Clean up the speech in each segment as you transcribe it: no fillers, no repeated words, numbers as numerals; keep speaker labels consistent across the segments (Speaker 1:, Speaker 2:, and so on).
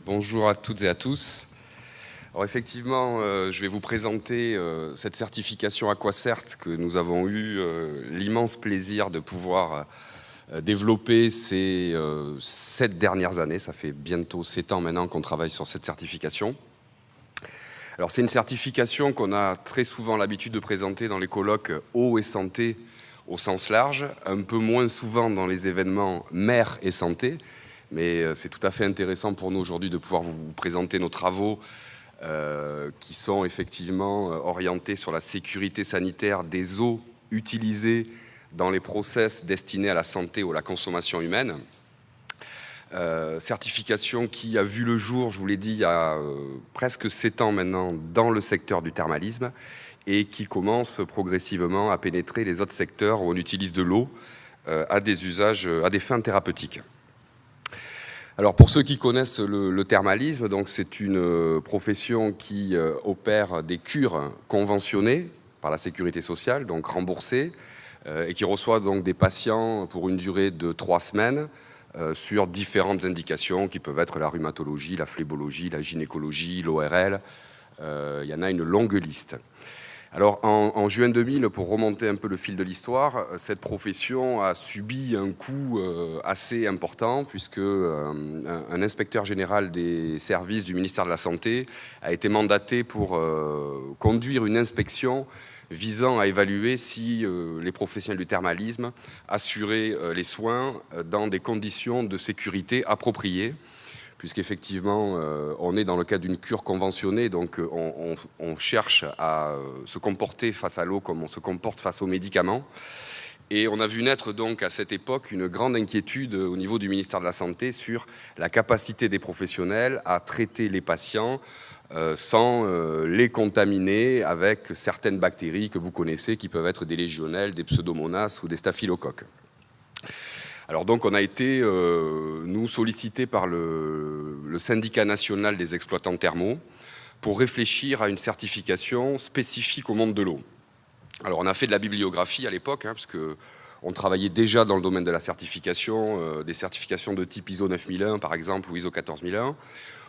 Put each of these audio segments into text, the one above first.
Speaker 1: Bonjour à toutes et à tous. Alors effectivement, je vais vous présenter cette certification AquaCert que nous avons eu l'immense plaisir de pouvoir développer ces 7 dernières années. Ça fait bientôt 7 ans maintenant qu'on travaille sur cette certification. Alors c'est une certification qu'on a très souvent l'habitude de présenter dans les colloques eau et santé au sens large, un peu moins souvent dans les événements mer et santé, mais c'est tout à fait intéressant pour nous aujourd'hui de pouvoir vous présenter nos travaux qui sont effectivement orientés sur la sécurité sanitaire des eaux utilisées dans les process destinés à la santé ou à la consommation humaine. Certification qui a vu le jour, je vous l'ai dit, il y a presque 7 ans maintenant dans le secteur du thermalisme et qui commence progressivement à pénétrer les autres secteurs où on utilise de l'eau à des usages, à des fins thérapeutiques. Alors pour ceux qui connaissent le thermalisme, donc c'est une profession qui opère des cures conventionnées par la sécurité sociale, donc remboursées, et qui reçoit donc des patients pour une durée de 3 semaines sur différentes indications qui peuvent être la rhumatologie, la phlébologie, la gynécologie, l'ORL. Il y en a une longue liste. Alors en juin 2000, pour remonter un peu le fil de l'histoire, cette profession a subi un coup assez important puisque un inspecteur général des services du ministère de la Santé a été mandaté pour conduire une inspection visant à évaluer si les professionnels du thermalisme assuraient les soins dans des conditions de sécurité appropriées, puisqu'effectivement, on est dans le cadre d'une cure conventionnée, donc on cherche à se comporter face à l'eau comme on se comporte face aux médicaments. Et on a vu naître donc à cette époque une grande inquiétude au niveau du ministère de la Santé sur la capacité des professionnels à traiter les patients sans les contaminer avec certaines bactéries que vous connaissez, qui peuvent être des légionelles, des pseudomonas ou des staphylocoques. Alors donc on a été, nous, sollicités par le syndicat national des exploitants thermaux pour réfléchir à une certification spécifique au monde de l'eau. Alors on a fait de la bibliographie à l'époque, parce qu'on travaillait déjà dans le domaine de la certification, des certifications de type ISO 9001 par exemple ou ISO 14001.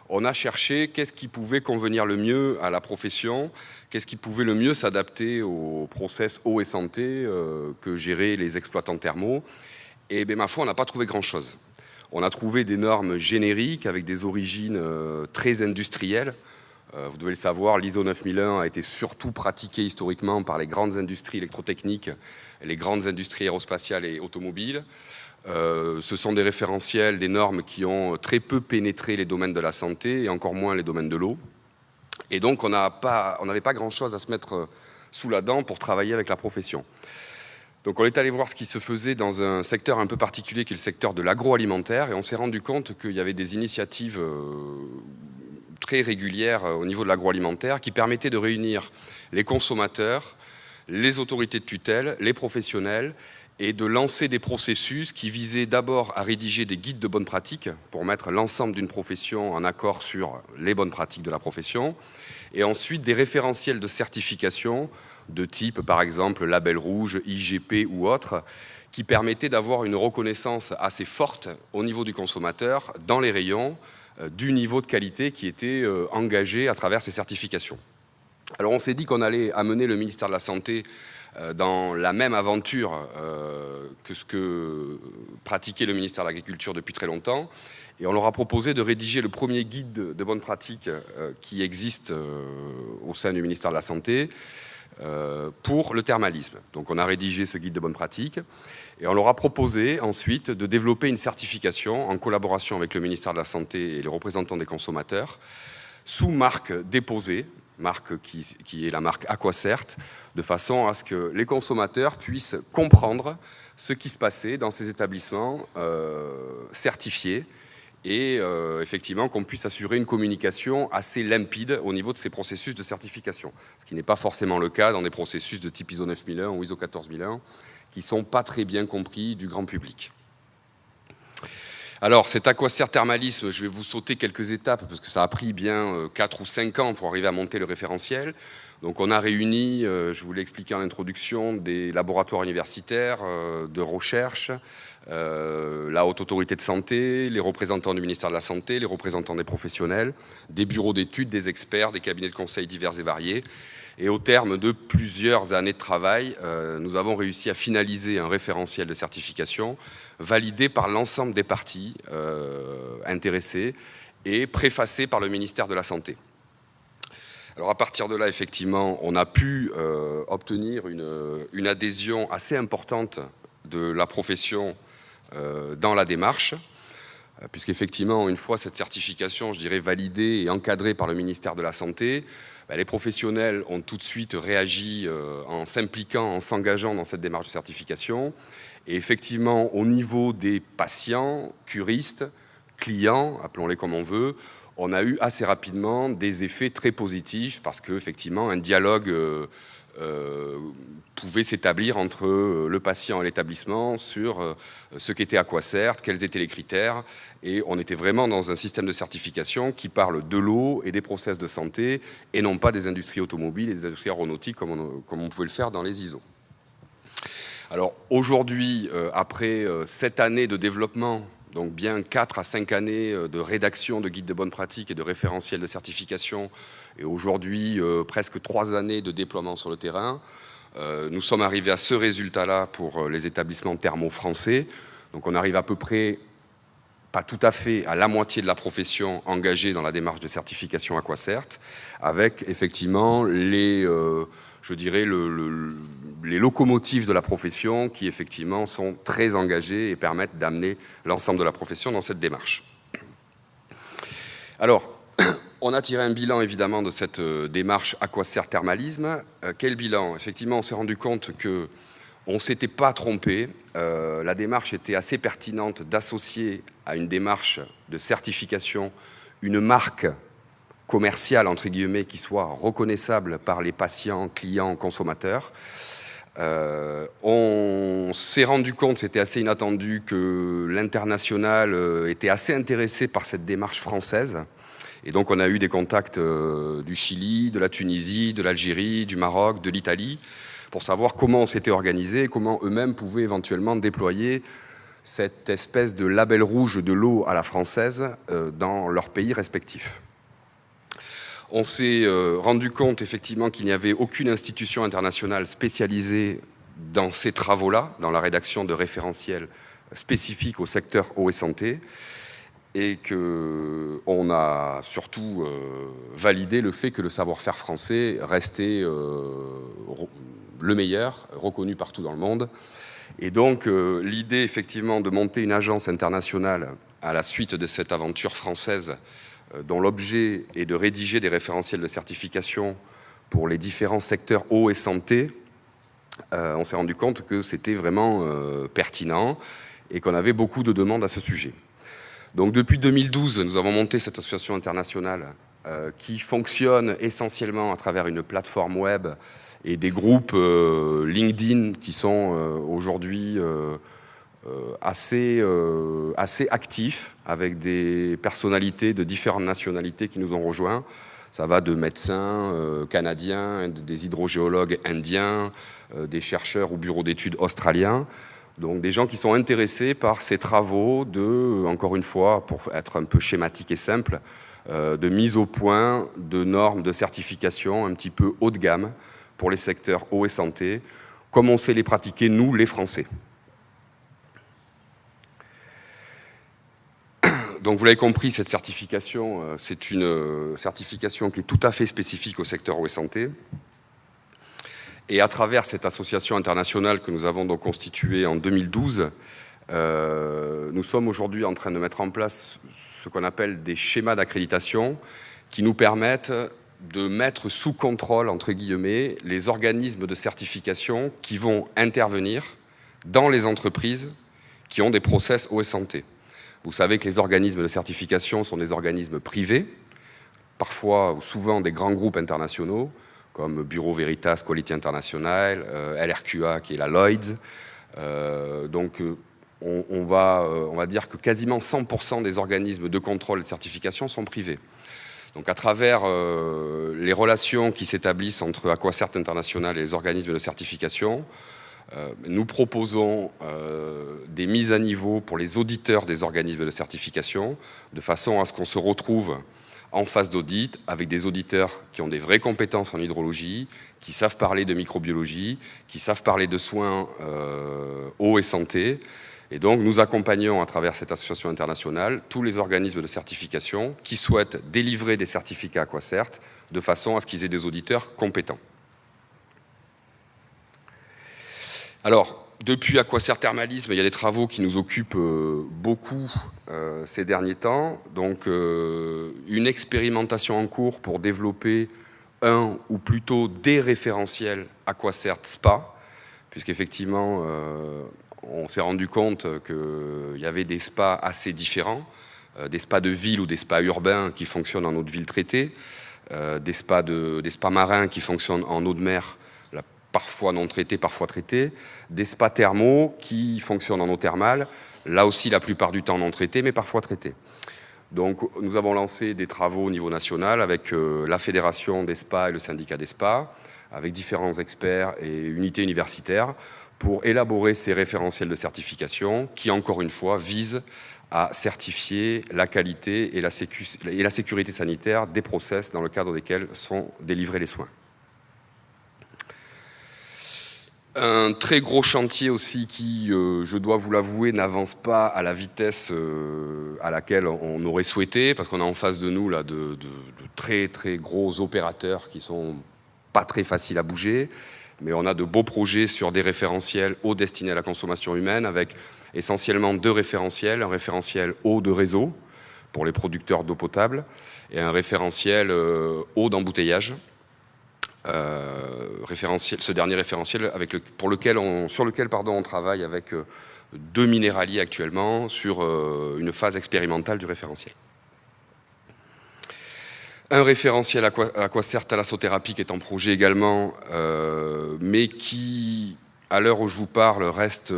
Speaker 1: On a cherché qu'est-ce qui pouvait convenir le mieux à la profession, qu'est-ce qui pouvait le mieux s'adapter au process eau et santé que géraient les exploitants thermaux. Et bien, ma foi, on n'a pas trouvé grand-chose. On a trouvé des normes génériques avec des origines très industrielles. Vous devez le savoir, l'ISO 9001 a été surtout pratiqué historiquement par les grandes industries électrotechniques, les grandes industries aérospatiales et automobiles. Ce sont des référentiels, des normes qui ont très peu pénétré les domaines de la santé et encore moins les domaines de l'eau. Et donc, on n'avait pas grand-chose à se mettre sous la dent pour travailler avec la profession. Donc on est allé voir ce qui se faisait dans un secteur un peu particulier qui est le secteur de l'agroalimentaire et on s'est rendu compte qu'il y avait des initiatives très régulières au niveau de l'agroalimentaire qui permettaient de réunir les consommateurs, les autorités de tutelle, les professionnels et de lancer des processus qui visaient d'abord à rédiger des guides de bonnes pratiques pour mettre l'ensemble d'une profession en accord sur les bonnes pratiques de la profession, et ensuite des référentiels de certification de type, par exemple, label rouge, IGP ou autre, qui permettaient d'avoir une reconnaissance assez forte au niveau du consommateur dans les rayons du niveau de qualité qui était engagé à travers ces certifications. Alors on s'est dit qu'on allait amener le ministère de la Santé dans la même aventure que ce que pratiquait le ministère de l'Agriculture depuis très longtemps. Et on leur a proposé de rédiger le premier guide de bonnes pratiques qui existe au sein du ministère de la Santé pour le thermalisme. Donc on a rédigé ce guide de bonnes pratiques et on leur a proposé ensuite de développer une certification en collaboration avec le ministère de la Santé et les représentants des consommateurs sous marque déposée, marque qui est la marque AquaCert, de façon à ce que les consommateurs puissent comprendre ce qui se passait dans ces établissements certifiés et effectivement qu'on puisse assurer une communication assez limpide au niveau de ces processus de certification, ce qui n'est pas forcément le cas dans des processus de type ISO 9001 ou ISO 14001 qui ne sont pas très bien compris du grand public. Alors, cet AquaCert thermalisme, je vais vous sauter quelques étapes parce que ça a pris bien 4 ou 5 ans pour arriver à monter le référentiel. Donc on a réuni, je vous l'ai expliqué en introduction, des laboratoires universitaires de recherche, la Haute Autorité de Santé, les représentants du ministère de la Santé, les représentants des professionnels, des bureaux d'études, des experts, des cabinets de conseil divers et variés. Et au terme de plusieurs années de travail, nous avons réussi à finaliser un référentiel de certification validé par l'ensemble des parties intéressées et préfacé par le ministère de la Santé. Alors à partir de là, effectivement, on a pu obtenir une adhésion assez importante de la profession dans la démarche, puisqu'effectivement, une fois cette certification, je dirais, validée et encadrée par le ministère de la Santé, les professionnels ont tout de suite réagi en s'impliquant, en s'engageant dans cette démarche de certification. Et effectivement, au niveau des patients, curistes, clients, appelons-les comme on veut, on a eu assez rapidement des effets très positifs parce qu'effectivement, un dialogue pouvait s'établir entre le patient et l'établissement sur ce qu'était Aquacert, quels étaient les critères, et on était vraiment dans un système de certification qui parle de l'eau et des process de santé, et non pas des industries automobiles et des industries aéronautiques comme on pouvait le faire dans les ISO. Alors aujourd'hui, après 7 années de développement, donc bien 4 à 5 années de rédaction de guides de bonne pratique et de référentiels de certification, et aujourd'hui presque 3 années de déploiement sur le terrain, nous sommes arrivés à ce résultat-là pour les établissements thermaux français. Donc on arrive à peu près, pas tout à fait, à la moitié de la profession engagée dans la démarche de certification Aquacert, avec effectivement les, je dirais, les locomotives de la profession qui effectivement sont très engagées et permettent d'amener l'ensemble de la profession dans cette démarche. Alors, on a tiré un bilan évidemment de cette démarche Aquacert Thermalisme. Quel bilan? Effectivement, on s'est rendu compte qu'on ne s'était pas trompé. La démarche était assez pertinente d'associer à une démarche de certification une marque commerciale, entre guillemets, qui soit reconnaissable par les patients, clients, consommateurs. On s'est rendu compte, c'était assez inattendu, que l'international était assez intéressé par cette démarche française. Et donc on a eu des contacts du Chili, de la Tunisie, de l'Algérie, du Maroc, de l'Italie, pour savoir comment on s'était organisé et comment eux-mêmes pouvaient éventuellement déployer cette espèce de label rouge de l'eau à la française dans leurs pays respectifs. On s'est rendu compte effectivement qu'il n'y avait aucune institution internationale spécialisée dans ces travaux-là, dans la rédaction de référentiels spécifiques au secteur eau et santé, et qu'on a surtout validé le fait que le savoir-faire français restait le meilleur, reconnu partout dans le monde. Et donc l'idée effectivement de monter une agence internationale à la suite de cette aventure française dont l'objet est de rédiger des référentiels de certification pour les différents secteurs eau et santé, on s'est rendu compte que c'était vraiment pertinent et qu'on avait beaucoup de demandes à ce sujet. Donc depuis 2012, nous avons monté cette association internationale qui fonctionne essentiellement à travers une plateforme web et des groupes LinkedIn qui sont aujourd'hui assez actifs, avec des personnalités de différentes nationalités qui nous ont rejoints. Ça va de médecins canadiens, des hydrogéologues indiens, des chercheurs ou bureaux d'études australiens. Donc des gens qui sont intéressés par ces travaux de, encore une fois, pour être un peu schématique et simple, de mise au point de normes de certification un petit peu haut de gamme pour les secteurs eau et santé, comme on sait les pratiquer, nous, les Français. Donc vous l'avez compris, cette certification, c'est une certification qui est tout à fait spécifique au secteur eau et santé. Et à travers cette association internationale que nous avons donc constituée en 2012, nous sommes aujourd'hui en train de mettre en place ce qu'on appelle des schémas d'accréditation qui nous permettent de mettre sous contrôle, entre guillemets, les organismes de certification qui vont intervenir dans les entreprises qui ont des process eau et santé. Vous savez que les organismes de certification sont des organismes privés, parfois ou souvent des grands groupes internationaux, comme Bureau Veritas, Quality International, LRQA qui est la Lloyds. Donc on va dire que quasiment 100% des organismes de contrôle et de certification sont privés. Donc à travers les relations qui s'établissent entre Aquacert International et les organismes de certification, nous proposons des mises à niveau pour les auditeurs des organismes de certification, de façon à ce qu'on se retrouve en phase d'audit avec des auditeurs qui ont des vraies compétences en hydrologie, qui savent parler de microbiologie, qui savent parler de soins eau et santé. Et donc nous accompagnons à travers cette association internationale tous les organismes de certification qui souhaitent délivrer des certificats Aquacert de façon à ce qu'ils aient des auditeurs compétents. Alors, depuis Aquacert Thermalisme, il y a des travaux qui nous occupent beaucoup ces derniers temps. Donc, une expérimentation en cours pour développer un ou plutôt des référentiels Aquacert SPA, puisqu'effectivement, on s'est rendu compte qu'il y avait des spas assez différents, des spas de ville ou des spas urbains qui fonctionnent en eau de ville traitée, des spas marins qui fonctionnent en eau de mer, parfois non traitée, parfois traitée, des spas thermaux qui fonctionnent en eau thermale, là aussi la plupart du temps non traitée, mais parfois traitée. Donc nous avons lancé des travaux au niveau national avec la Fédération des spas et le syndicat des spas, avec différents experts et unités universitaires, pour élaborer ces référentiels de certification qui, encore une fois, visent à certifier la qualité et la sécurité sanitaire des process dans le cadre desquels sont délivrés les soins. Un très gros chantier aussi qui, je dois vous l'avouer, n'avance pas à la vitesse à laquelle on aurait souhaité, parce qu'on a en face de nous là, de très très gros opérateurs qui sont pas très faciles à bouger, mais on a de beaux projets sur des référentiels eau destinés à la consommation humaine, avec essentiellement deux référentiels, un référentiel eau de réseau pour les producteurs d'eau potable et un référentiel eau d'embouteillage. Ce dernier référentiel sur lequel on travaille avec deux minéraliers actuellement sur une phase expérimentale du référentiel. Un référentiel Aquacert thalassothérapie qui est en projet également, mais qui, à l'heure où je vous parle, reste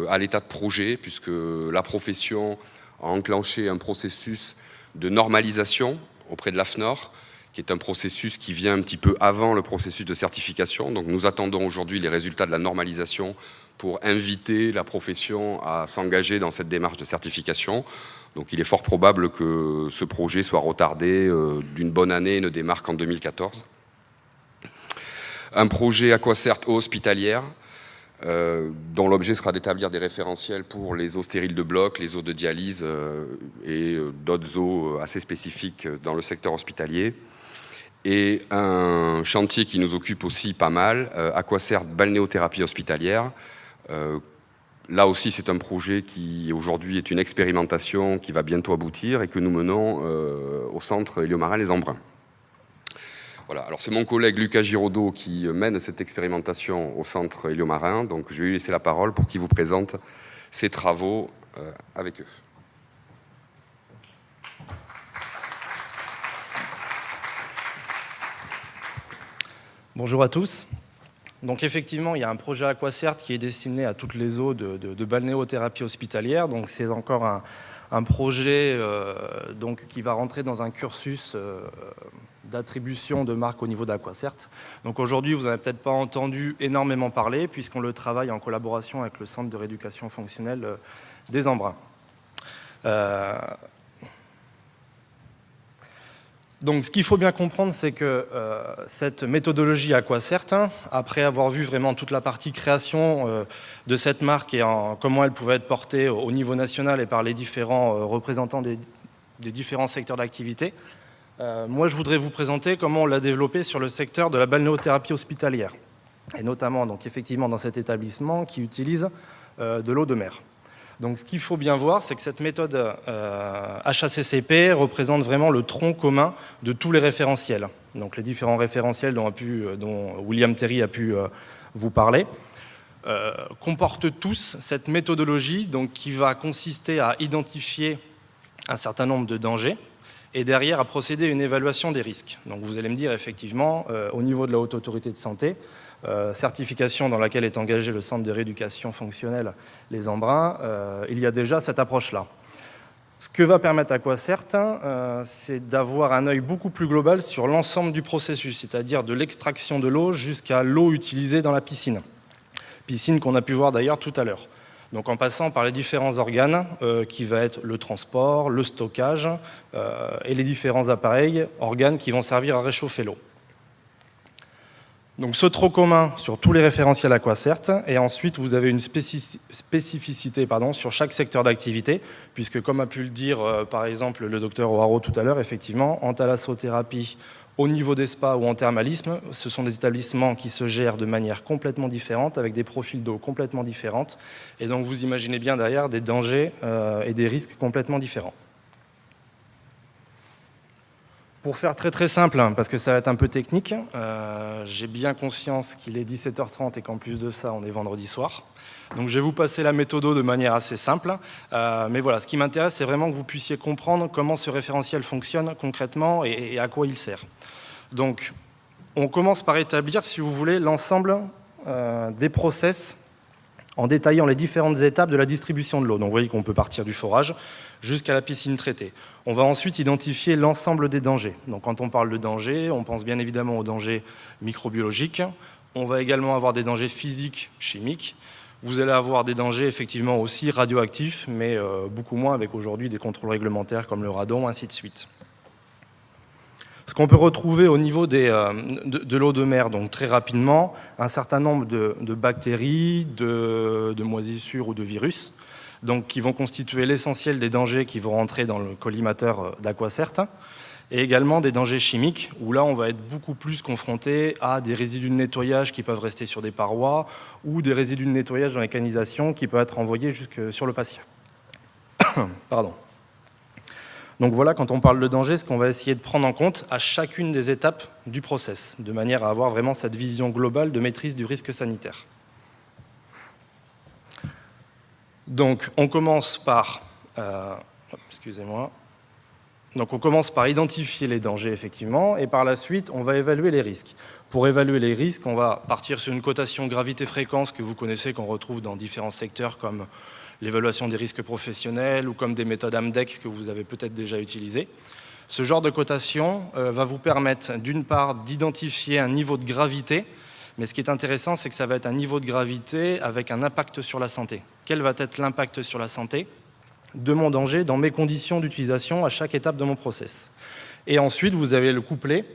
Speaker 1: à l'état de projet, puisque la profession a enclenché un processus de normalisation auprès de l'AFNOR, qui est un processus qui vient un petit peu avant le processus de certification. Donc nous attendons aujourd'hui les résultats de la normalisation pour inviter la profession à s'engager dans cette démarche de certification. Donc il est fort probable que ce projet soit retardé d'une bonne année et ne démarre qu'en 2014. Un projet Aquacert eau hospitalière, dont l'objet sera d'établir des référentiels pour les eaux stériles de bloc, les eaux de dialyse et d'autres eaux assez spécifiques dans le secteur hospitalier. Et un chantier qui nous occupe aussi pas mal, Aquacert balnéothérapie hospitalière. Là aussi, c'est un projet qui aujourd'hui est une expérimentation qui va bientôt aboutir et que nous menons au centre Héliomarin Les Embruns. Voilà. Alors c'est mon collègue Lucas Giraudot qui mène cette expérimentation au centre Héliomarin, donc je vais lui laisser la parole pour qu'il vous présente ses travaux avec eux.
Speaker 2: Bonjour à tous. Donc effectivement, il y a un projet Aquacert qui est destiné à toutes les eaux de balnéothérapie hospitalière. Donc c'est encore un projet qui va rentrer dans un cursus d'attribution de marque au niveau d'Aquacert. Donc aujourd'hui, vous n'avez peut-être pas entendu énormément parler, puisqu'on le travaille en collaboration avec le Centre de rééducation fonctionnelle des Embruns. Donc ce qu'il faut bien comprendre, c'est que cette méthodologie Aquacert, après avoir vu vraiment toute la partie création de cette marque et comment elle pouvait être portée au niveau national et par les différents représentants des différents secteurs d'activité, moi je voudrais vous présenter comment on l'a développée sur le secteur de la balnéothérapie hospitalière, et notamment donc, effectivement dans cet établissement qui utilise de l'eau de mer. Donc ce qu'il faut bien voir, c'est que cette méthode HACCP représente vraiment le tronc commun de tous les référentiels. Donc les différents référentiels dont William Terry a pu vous parler comportent tous cette méthodologie donc, qui va consister à identifier un certain nombre de dangers et derrière à procéder à une évaluation des risques. Donc vous allez me dire effectivement, au niveau de la Haute Autorité de Santé, certification dans laquelle est engagé le Centre de rééducation fonctionnelle Les Embruns, il y a déjà cette approche-là. Ce que va permettre AquaCert, c'est d'avoir un œil beaucoup plus global sur l'ensemble du processus, c'est-à-dire de l'extraction de l'eau jusqu'à l'eau utilisée dans la piscine. Piscine qu'on a pu voir d'ailleurs tout à l'heure. Donc en passant par les différents organes, qui va être le transport, le stockage, et les différents appareils, organes qui vont servir à réchauffer l'eau. Donc ce trop commun sur tous les référentiels AquaCert, et ensuite vous avez une spécificité sur chaque secteur d'activité, puisque comme a pu le dire par exemple le docteur O'Haraud tout à l'heure, effectivement, en thalassothérapie, au niveau des spas ou en thermalisme, ce sont des établissements qui se gèrent de manière complètement différente, avec des profils d'eau complètement différents, et donc vous imaginez bien derrière des dangers et des risques complètement différents. Pour faire très très simple, parce que ça va être un peu technique, j'ai bien conscience qu'il est 17h30 et qu'en plus de ça, on est vendredi soir. Donc je vais vous passer la méthode de manière assez simple. Mais voilà, ce qui m'intéresse, c'est vraiment que vous puissiez comprendre comment ce référentiel fonctionne concrètement et à quoi il sert. Donc, on commence par établir, si vous voulez, l'ensemble des process en détaillant les différentes étapes de la distribution de l'eau. Donc vous voyez qu'on peut partir du forage jusqu'à la piscine traitée. On va ensuite identifier l'ensemble des dangers. Donc quand on parle de dangers, on pense bien évidemment aux dangers microbiologiques. On va également avoir des dangers physiques, chimiques. Vous allez avoir des dangers effectivement aussi radioactifs, mais beaucoup moins avec aujourd'hui des contrôles réglementaires comme le radon, ainsi de suite. Ce qu'on peut retrouver au niveau de l'eau de mer, donc très rapidement, un certain nombre de bactéries, de moisissures ou de virus, donc qui vont constituer l'essentiel des dangers qui vont rentrer dans le collimateur d'AquaCert, et également des dangers chimiques, où là on va être beaucoup plus confronté à des résidus de nettoyage qui peuvent rester sur des parois, ou des résidus de nettoyage dans les canalisations qui peuvent être envoyés jusque sur le patient. Pardon. Donc voilà, quand on parle de danger, ce qu'on va essayer de prendre en compte à chacune des étapes du process, de manière à avoir vraiment cette vision globale de maîtrise du risque sanitaire. Donc on commence par, Donc on commence par identifier les dangers, effectivement, et par la suite, on va évaluer les risques. Pour évaluer les risques, on va partir sur une cotation gravité-fréquence que vous connaissez, qu'on retrouve dans différents secteurs comme l'évaluation des risques professionnels ou comme des méthodes AMDEC que vous avez peut-être déjà utilisées. Ce genre de cotation va vous permettre, d'une part, d'identifier un niveau de gravité, mais ce qui est intéressant, c'est que ça va être un niveau de gravité avec un impact sur la santé. Quel va être l'impact sur la santé de mon danger dans mes conditions d'utilisation à chaque étape de mon process? Et ensuite, vous allez le coupler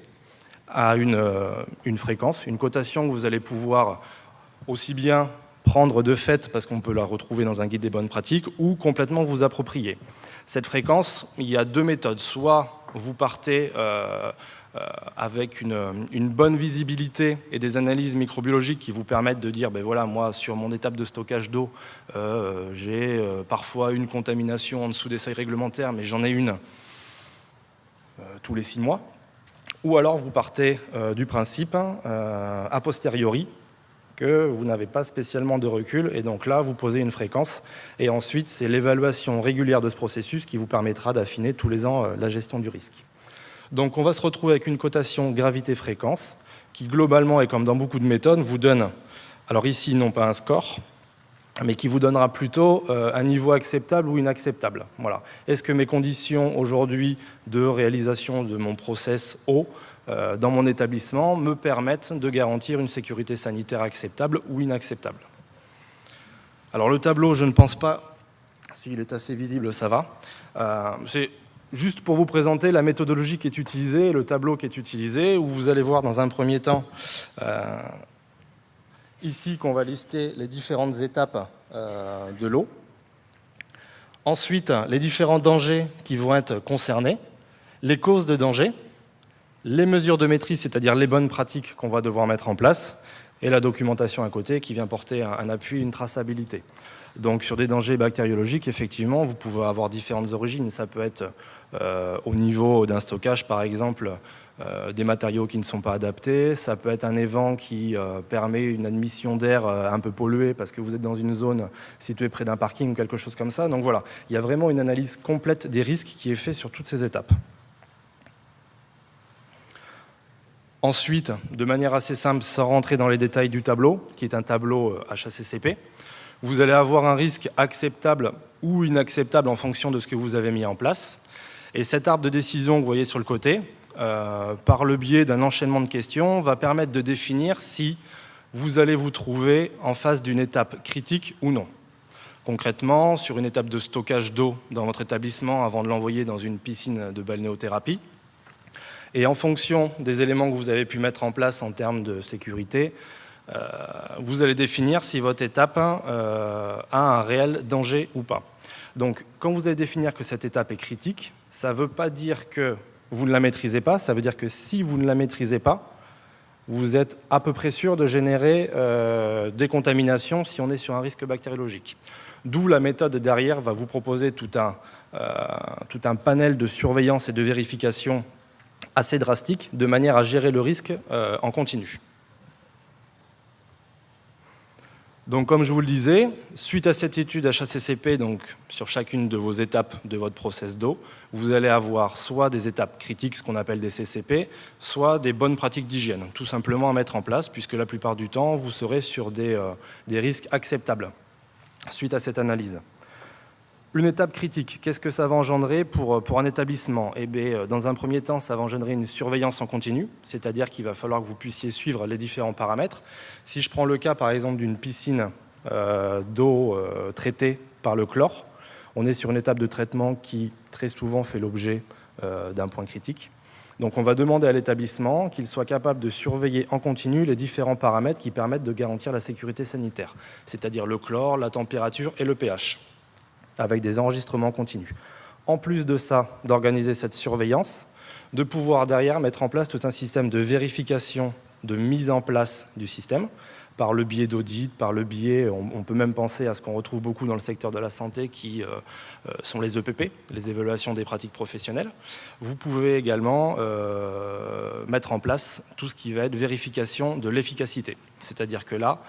Speaker 2: à une fréquence, une cotation que vous allez pouvoir aussi bien prendre de fait, parce qu'on peut la retrouver dans un guide des bonnes pratiques, ou complètement vous approprier. Cette fréquence, il y a deux méthodes. Soit vous partez avec une bonne visibilité et des analyses microbiologiques qui vous permettent de dire, ben voilà, moi, sur mon étape de stockage d'eau, j'ai parfois une contamination en dessous des seuils réglementaires, mais j'en ai une tous les 6 mois. Ou alors vous partez du principe, a posteriori, que vous n'avez pas spécialement de recul, et donc là, vous posez une fréquence, et ensuite, c'est l'évaluation régulière de ce processus qui vous permettra d'affiner tous les ans la gestion du risque. Donc on va se retrouver avec une cotation gravité-fréquence, qui globalement, et comme dans beaucoup de méthodes, vous donne, alors ici, non pas un score, mais qui vous donnera plutôt un niveau acceptable ou inacceptable. Voilà. Est-ce que mes conditions aujourd'hui de réalisation de mon process eau dans mon établissement me permettent de garantir une sécurité sanitaire acceptable ou inacceptable? Alors le tableau, je ne pense pas, s'il est assez visible, ça va. C'est juste pour vous présenter la méthodologie qui est utilisée, le tableau qui est utilisé, où vous allez voir dans un premier temps, ici qu'on va lister les différentes étapes de l'eau. Ensuite, les différents dangers qui vont être concernés, les causes de danger, les mesures de maîtrise, c'est-à-dire les bonnes pratiques qu'on va devoir mettre en place, et la documentation à côté qui vient porter un appui, une traçabilité. Donc sur des dangers bactériologiques, effectivement, vous pouvez avoir différentes origines. Ça peut être au niveau d'un stockage, par exemple, des matériaux qui ne sont pas adaptés. Ça peut être un évent qui permet une admission d'air un peu pollué parce que vous êtes dans une zone située près d'un parking ou quelque chose comme ça. Donc voilà, il y a vraiment une analyse complète des risques qui est faite sur toutes ces étapes. Ensuite, de manière assez simple, sans rentrer dans les détails du tableau, qui est un tableau HACCP, vous allez avoir un risque acceptable ou inacceptable en fonction de ce que vous avez mis en place. Et cet arbre de décision que vous voyez sur le côté, par le biais d'un enchaînement de questions, va permettre de définir si vous allez vous trouver en face d'une étape critique ou non. Concrètement, sur une étape de stockage d'eau dans votre établissement avant de l'envoyer dans une piscine de balnéothérapie. Et en fonction des éléments que vous avez pu mettre en place en termes de sécurité, vous allez définir si votre étape a un réel danger ou pas. Donc, quand vous allez définir que cette étape est critique, ça ne veut pas dire que vous ne la maîtrisez pas, ça veut dire que si vous ne la maîtrisez pas, vous êtes à peu près sûr de générer des contaminations si on est sur un risque bactériologique. D'où la méthode derrière va vous proposer tout un panel de surveillance et de vérification assez drastique, de manière à gérer le risque en continu. Donc, comme je vous le disais, suite à cette étude HACCP, donc sur chacune de vos étapes de votre process d'eau, vous allez avoir soit des étapes critiques, ce qu'on appelle des CCP, soit des bonnes pratiques d'hygiène, tout simplement à mettre en place, puisque la plupart du temps, vous serez sur des risques acceptables suite à cette analyse. Une étape critique, qu'est-ce que ça va engendrer pour un établissement ? Eh bien, dans un premier temps, ça va engendrer une surveillance en continu, c'est-à-dire qu'il va falloir que vous puissiez suivre les différents paramètres. Si je prends le cas, par exemple, d'une piscine d'eau traitée par le chlore, on est sur une étape de traitement qui, très souvent, fait l'objet d'un point critique. Donc, on va demander à l'établissement qu'il soit capable de surveiller en continu les différents paramètres qui permettent de garantir la sécurité sanitaire, c'est-à-dire le chlore, la température et le pH, avec des enregistrements continus. En plus de ça, d'organiser cette surveillance, de pouvoir derrière mettre en place tout un système de vérification, de mise en place du système, par le biais d'audits, par le biais, on peut même penser à ce qu'on retrouve beaucoup dans le secteur de la santé, qui sont les EPP, les évaluations des pratiques professionnelles. Vous pouvez également mettre en place tout ce qui va être vérification de l'efficacité. C'est-à-dire que là,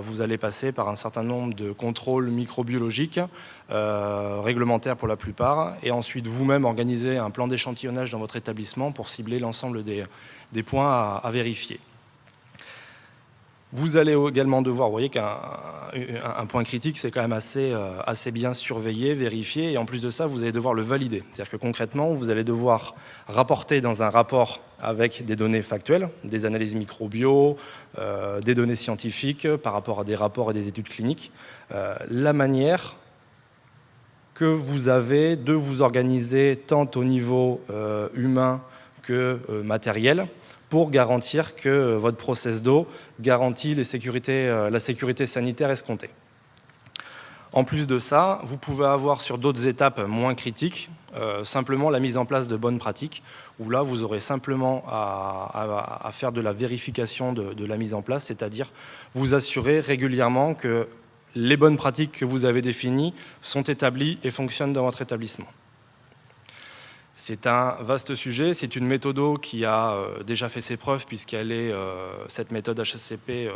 Speaker 2: vous allez passer par un certain nombre de contrôles microbiologiques, réglementaires pour la plupart, et ensuite vous-même organiser un plan d'échantillonnage dans votre établissement pour cibler l'ensemble des points à vérifier. Vous allez également devoir, vous voyez qu'un point critique, c'est quand même assez bien surveillé, vérifié, et en plus de ça, vous allez devoir le valider. C'est-à-dire que concrètement, vous allez devoir rapporter dans un rapport avec des données factuelles, des analyses microbio, des données scientifiques par rapport à des rapports et des études cliniques, la manière que vous avez de vous organiser tant au niveau humain que matériel, pour garantir que votre process d'eau garantit la sécurité sanitaire escomptée. En plus de ça, vous pouvez avoir sur d'autres étapes moins critiques, simplement la mise en place de bonnes pratiques, où là vous aurez simplement à faire de la vérification de la mise en place, c'est-à-dire vous assurer régulièrement que les bonnes pratiques que vous avez définies sont établies et fonctionnent dans votre établissement. C'est un vaste sujet, c'est une méthode qui a déjà fait ses preuves puisqu'elle est, cette méthode HACCP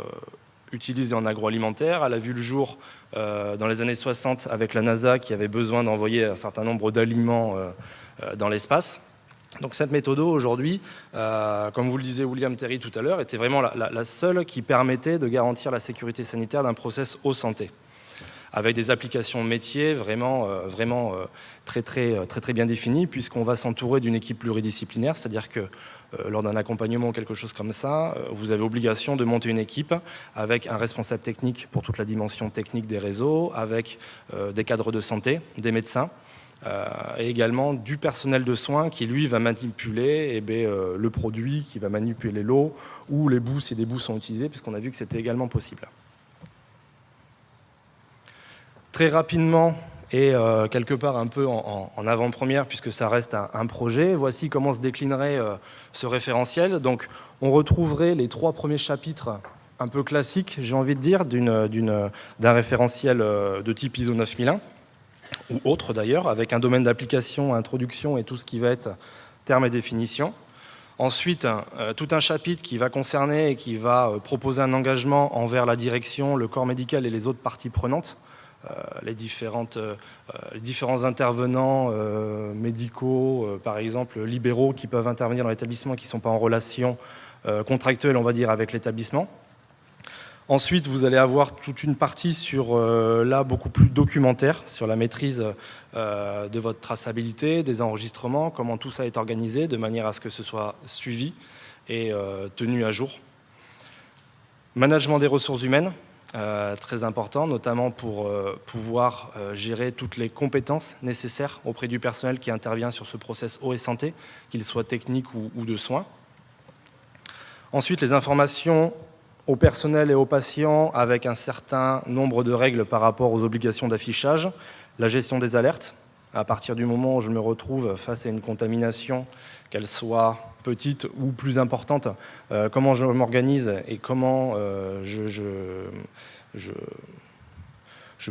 Speaker 2: utilisée en agroalimentaire. Elle a vu le jour dans les années 60 avec la NASA qui avait besoin d'envoyer un certain nombre d'aliments dans l'espace. Donc cette méthode aujourd'hui, comme vous le disait William Terry tout à l'heure, était vraiment la seule qui permettait de garantir la sécurité sanitaire d'un process eau santé, avec des applications métiers vraiment très bien définies, puisqu'on va s'entourer d'une équipe pluridisciplinaire, c'est-à-dire que lors d'un accompagnement ou quelque chose comme ça, vous avez obligation de monter une équipe avec un responsable technique pour toute la dimension technique des réseaux, avec des cadres de santé, des médecins, et également du personnel de soins qui, lui, va manipuler le produit, qui va manipuler l'eau, ou les boues si des boues sont utilisées, puisqu'on a vu que c'était également possible. Très rapidement, et quelque part un peu en avant-première, puisque ça reste un projet, voici comment se déclinerait ce référentiel. Donc, on retrouverait les 3 premiers chapitres un peu classiques, j'ai envie de dire, d'un référentiel de type ISO 9001, ou autre d'ailleurs, avec un domaine d'application, introduction et tout ce qui va être termes et définitions. Ensuite, tout un chapitre qui va concerner et qui va proposer un engagement envers la direction, le corps médical et les autres parties prenantes, les différents intervenants médicaux, par exemple libéraux, qui peuvent intervenir dans l'établissement, qui ne sont pas en relation contractuelle, on va dire, avec l'établissement. Ensuite, vous allez avoir toute une partie sur, là, beaucoup plus documentaire, sur la maîtrise de votre traçabilité, des enregistrements, comment tout ça est organisé, de manière à ce que ce soit suivi et tenu à jour. Management des ressources humaines, très important, notamment pour pouvoir gérer toutes les compétences nécessaires auprès du personnel qui intervient sur ce process eau et santé, qu'il soit technique ou de soins. Ensuite, les informations au personnel et aux patients avec un certain nombre de règles par rapport aux obligations d'affichage, la gestion des alertes. À partir du moment où je me retrouve face à une contamination, qu'elle soit petite ou plus importante, comment je m'organise et comment je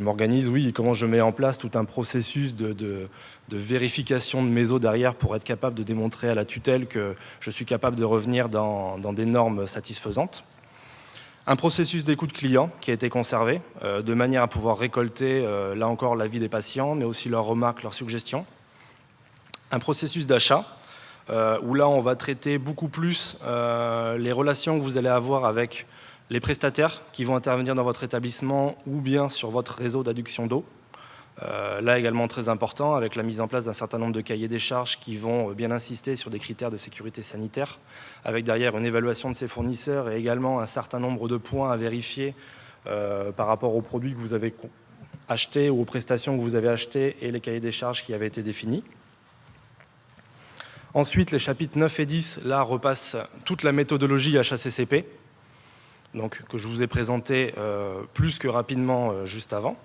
Speaker 2: m'organise, oui, et comment je mets en place tout un processus de vérification de mes eaux derrière pour être capable de démontrer à la tutelle que je suis capable de revenir dans des normes satisfaisantes. Un processus d'écoute client qui a été conservé, de manière à pouvoir récolter, là encore, l'avis des patients, mais aussi leurs remarques, leurs suggestions. Un processus d'achat, où là, on va traiter beaucoup plus les relations que vous allez avoir avec les prestataires qui vont intervenir dans votre établissement ou bien sur votre réseau d'adduction d'eau. Là également très important, avec la mise en place d'un certain nombre de cahiers des charges qui vont bien insister sur des critères de sécurité sanitaire, avec derrière une évaluation de ces fournisseurs et également un certain nombre de points à vérifier par rapport aux produits que vous avez achetés ou aux prestations que vous avez achetées et les cahiers des charges qui avaient été définis. Ensuite, les chapitres 9 et 10, là, repassent toute la méthodologie HACCP, donc, que je vous ai présenté plus que rapidement juste avant.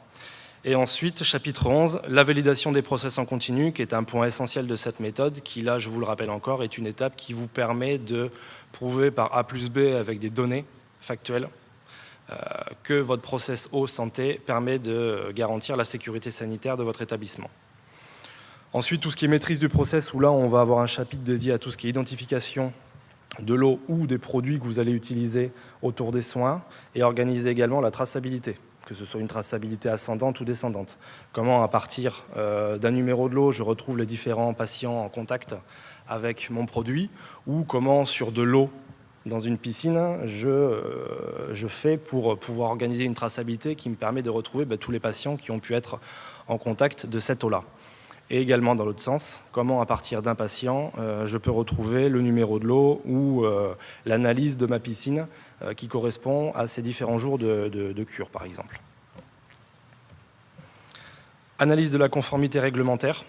Speaker 2: Et ensuite, chapitre 11, la validation des process en continu, qui est un point essentiel de cette méthode, qui là, je vous le rappelle encore, est une étape qui vous permet de prouver par A plus B avec des données factuelles que votre process eau santé permet de garantir la sécurité sanitaire de votre établissement. Ensuite, tout ce qui est maîtrise du process, où là, on va avoir un chapitre dédié à tout ce qui est identification de l'eau ou des produits que vous allez utiliser autour des soins, et organiser également la traçabilité, que ce soit une traçabilité ascendante ou descendante. Comment, à partir d'un numéro de l'eau, je retrouve les différents patients en contact avec mon produit, ou comment, sur de l'eau dans une piscine, je fais pour pouvoir organiser une traçabilité qui me permet de retrouver tous les patients qui ont pu être en contact de cette eau-là. Et également, dans l'autre sens, comment, à partir d'un patient, je peux retrouver le numéro de l'eau ou l'analyse de ma piscine qui correspond à ces différents jours de cure, par exemple. Analyse de la conformité réglementaire,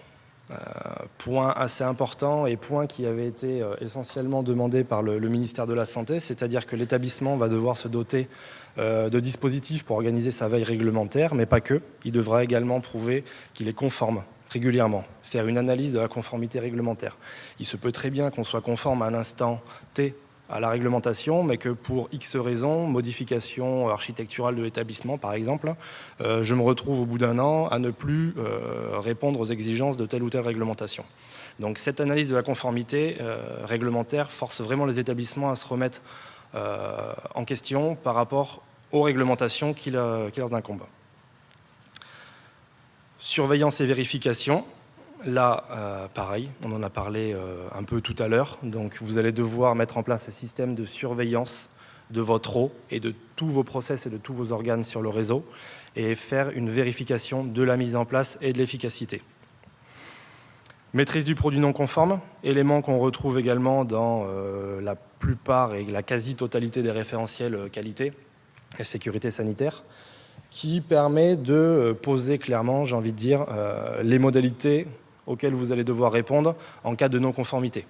Speaker 2: point assez important et point qui avait été essentiellement demandé par le ministère de la Santé, c'est-à-dire que l'établissement va devoir se doter de dispositifs pour organiser sa veille réglementaire, mais pas que. Il devra également prouver qu'il est conforme régulièrement, faire une analyse de la conformité réglementaire. Il se peut très bien qu'on soit conforme à un instant T à la réglementation, mais que pour X raisons, modification architecturale de l'établissement par exemple, je me retrouve au bout d'un an à ne plus répondre aux exigences de telle ou telle réglementation. Donc cette analyse de la conformité réglementaire force vraiment les établissements à se remettre en question par rapport aux réglementations qui leur incombent. Surveillance et vérification, là, pareil, on en a parlé un peu tout à l'heure. Donc, vous allez devoir mettre en place un système de surveillance de votre eau et de tous vos process et de tous vos organes sur le réseau et faire une vérification de la mise en place et de l'efficacité. Maîtrise du produit non conforme, élément qu'on retrouve également dans la plupart et la quasi-totalité des référentiels qualité et sécurité sanitaire, qui permet de poser clairement, j'ai envie de dire, les modalités auxquelles vous allez devoir répondre en cas de non-conformité.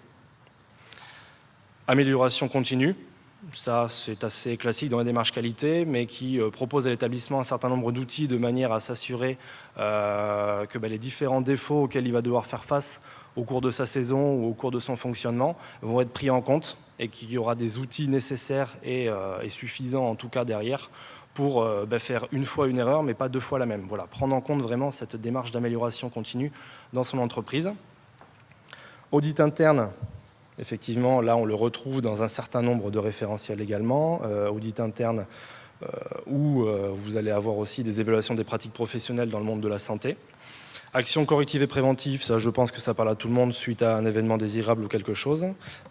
Speaker 2: Amélioration continue, ça c'est assez classique dans la démarche qualité, mais qui propose à l'établissement un certain nombre d'outils de manière à s'assurer que les différents défauts auxquels il va devoir faire face au cours de sa saison ou au cours de son fonctionnement vont être pris en compte et qu'il y aura des outils nécessaires et suffisants en tout cas derrière pour faire une fois une erreur, mais pas deux fois la même. Voilà, prendre en compte vraiment cette démarche d'amélioration continue dans son entreprise. Audit interne, effectivement, là on le retrouve dans un certain nombre de référentiels également. Audit interne où vous allez avoir aussi des évaluations des pratiques professionnelles dans le monde de la santé, Action corrective et préventive, ça, je pense que ça parle à tout le monde suite à un événement désirable ou quelque chose.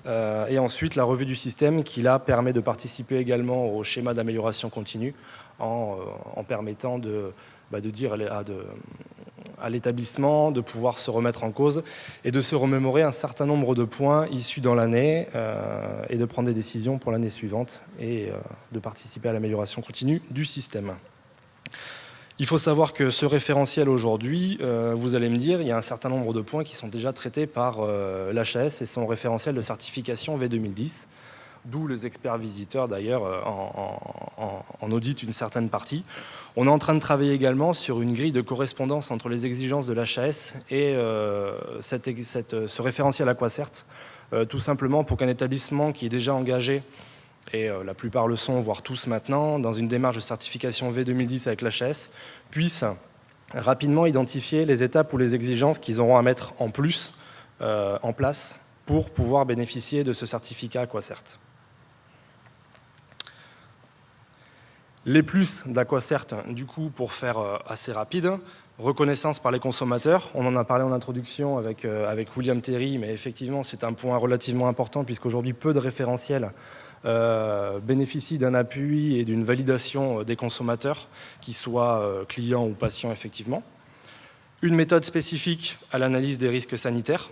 Speaker 2: Et ensuite, la revue du système qui, là, permet de participer également au schéma d'amélioration continue en permettant de dire à l'établissement de pouvoir se remettre en cause et de se remémorer un certain nombre de points issus dans l'année et de prendre des décisions pour l'année suivante et de participer à l'amélioration continue du système. Il faut savoir que ce référentiel aujourd'hui, vous allez me dire, il y a un certain nombre de points qui sont déjà traités par l'HAS et son référentiel de certification V2010, d'où les experts visiteurs d'ailleurs en auditent une certaine partie. On est en train de travailler également sur une grille de correspondance entre les exigences de l'HAS et ce référentiel AquaCert, tout simplement pour qu'un établissement qui est déjà engagé, et la plupart le sont, voire tous maintenant, dans une démarche de certification V2010 avec l'HAS, puissent rapidement identifier les étapes ou les exigences qu'ils auront à mettre en plus en place pour pouvoir bénéficier de ce certificat AquaCert. Les plus d'AquaCert, du coup, pour faire assez rapide, reconnaissance par les consommateurs. On en a parlé en introduction avec William Terry, mais effectivement, c'est un point relativement important puisqu'aujourd'hui, peu de référentiels bénéficient d'un appui et d'une validation des consommateurs, qu'ils soient clients ou patients, effectivement. Une méthode spécifique à l'analyse des risques sanitaires.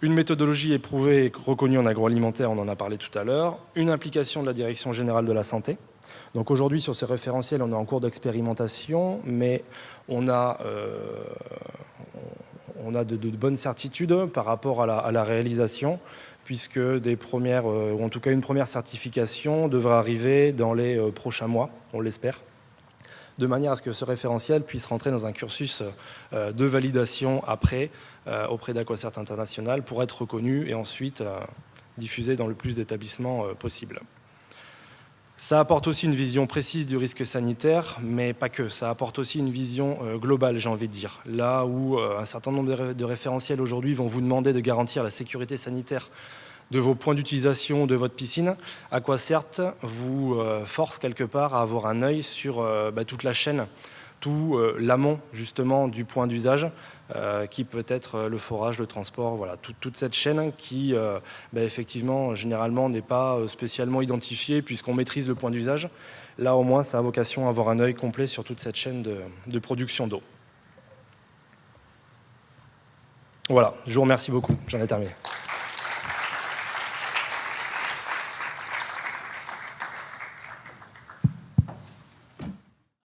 Speaker 2: Une méthodologie éprouvée et reconnue en agroalimentaire, on en a parlé tout à l'heure. Une implication de la Direction générale de la santé. Donc aujourd'hui, sur ces référentiels, on est en cours d'expérimentation, mais on a de bonnes certitudes par rapport à la réalisation, puisque ou en tout cas une première certification devrait arriver dans les prochains mois, on l'espère, de manière à ce que ce référentiel puisse rentrer dans un cursus de validation après, auprès d'AquaCert International, pour être reconnu et ensuite diffusé dans le plus d'établissements possible. Ça apporte aussi une vision précise du risque sanitaire, mais pas que. Ça apporte aussi une vision globale, j'ai envie de dire. Là où un certain nombre de référentiels aujourd'hui vont vous demander de garantir la sécurité sanitaire de vos points d'utilisation de votre piscine, AquaCert vous force quelque part à avoir un œil sur toute la chaîne, tout l'amont justement du point d'usage, qui peut être le forage, le transport, voilà, toute cette chaîne qui effectivement généralement n'est pas spécialement identifiée puisqu'on maîtrise le point d'usage. Là au moins ça a vocation à avoir un œil complet sur toute cette chaîne de production d'eau. Voilà, je vous remercie beaucoup, j'en ai terminé.